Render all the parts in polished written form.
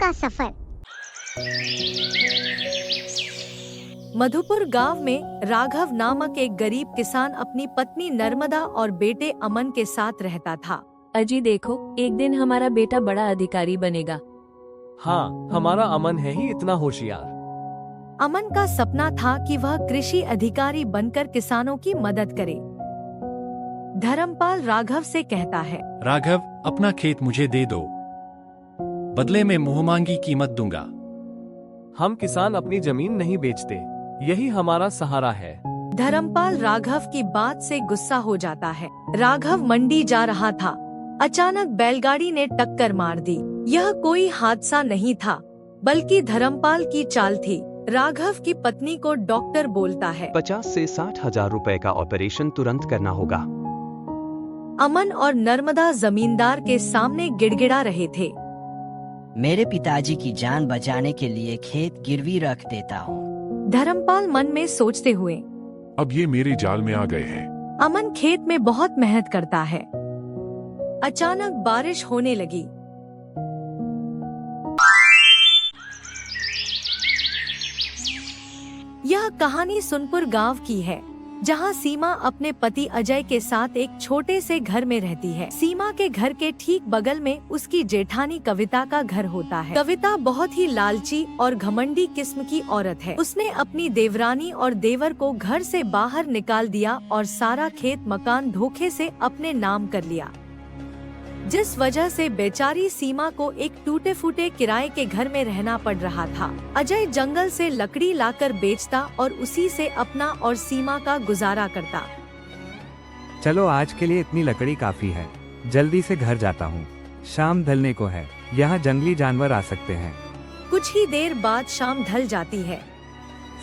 का सफर। मधुपुर गांव में राघव नामक एक गरीब किसान अपनी पत्नी नर्मदा और बेटे अमन के साथ रहता था। अजी देखो, एक दिन हमारा बेटा बड़ा अधिकारी बनेगा। हाँ, हमारा अमन है ही इतना होशियार। अमन का सपना था कि वह कृषि अधिकारी बनकर किसानों की मदद करे। धर्मपाल राघव से कहता है, राघव, अपना खेत मुझे दे दो, बदले में मुंहमांगी कीमत दूंगा। हम किसान अपनी जमीन नहीं बेचते, यही हमारा सहारा है। धर्मपाल राघव की बात से गुस्सा हो जाता है। राघव मंडी जा रहा था, अचानक बैलगाड़ी ने टक्कर मार दी। यह कोई हादसा नहीं था, बल्कि धर्मपाल की चाल थी। राघव की पत्नी को डॉक्टर बोलता है, 50 से 60 हजार रुपए का ऑपरेशन तुरंत करना होगा। अमन और नर्मदा जमींदार के सामने गिड़गिड़ा रहे थे। मेरे पिताजी की जान बचाने के लिए खेत गिरवी रख देता हूँ। धर्मपाल मन में सोचते हुए, अब ये मेरे जाल में आ गए हैं। अमन खेत में बहुत मेहनत करता है। अचानक बारिश होने लगी। यह कहानी सुनपुर गांव की है, जहां सीमा अपने पति अजय के साथ एक छोटे से घर में रहती है। सीमा के घर के ठीक बगल में उसकी जेठानी कविता का घर होता है। कविता बहुत ही लालची और घमंडी किस्म की औरत है। उसने अपनी देवरानी और देवर को घर से बाहर निकाल दिया और सारा खेत मकान धोखे से अपने नाम कर लिया, जिस वजह से बेचारी सीमा को एक टूटे फूटे किराए के घर में रहना पड़ रहा था। अजय जंगल से लकड़ी लाकर बेचता और उसी से अपना और सीमा का गुजारा करता। चलो आज के लिए इतनी लकड़ी काफी है, जल्दी से घर जाता हूँ। शाम ढलने को है, यहाँ जंगली जानवर आ सकते हैं। कुछ ही देर बाद शाम ढल जाती है।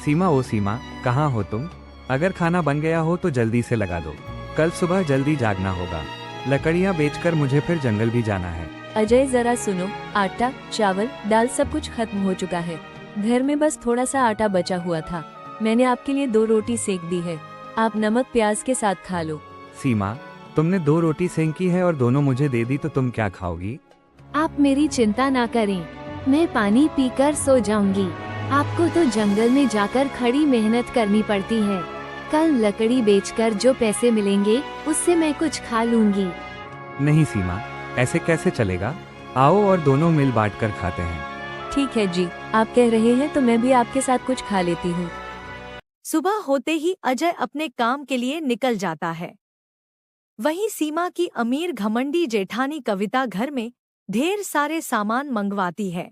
सीमा, ओ सीमा, कहाँ हो तुम? अगर खाना बन गया हो तो जल्दी से लगा दो, कल सुबह जल्दी जागना होगा। लकड़ियाँ बेचकर मुझे फिर जंगल भी जाना है। अजय जरा सुनो, आटा, चावल, दाल सब कुछ खत्म हो चुका है। घर में बस थोड़ा सा आटा बचा हुआ था। मैंने आपके लिए 2 रोटी सेक दी है, आप नमक प्याज के साथ खा लो। सीमा, तुमने 2 रोटी सेंकी है और दोनों मुझे दे दी, तो तुम क्या खाओगी? आप मेरी चिंता ना करें, मैं पानी पीकर सो जाऊंगी। आपको तो जंगल में जाकर खड़ी मेहनत करनी पड़ती है। कल लकड़ी बेचकर जो पैसे मिलेंगे उससे मैं कुछ खा लूंगी। नहीं सीमा, ऐसे कैसे चलेगा? आओ और दोनों मिल बांट कर खाते हैं। ठीक है जी, आप कह रहे हैं तो मैं भी आपके साथ कुछ खा लेती हूँ। सुबह होते ही अजय अपने काम के लिए निकल जाता है। वहीं सीमा की अमीर घमंडी जेठानी कविता घर में ढेर सारे सामान मंगवाती है।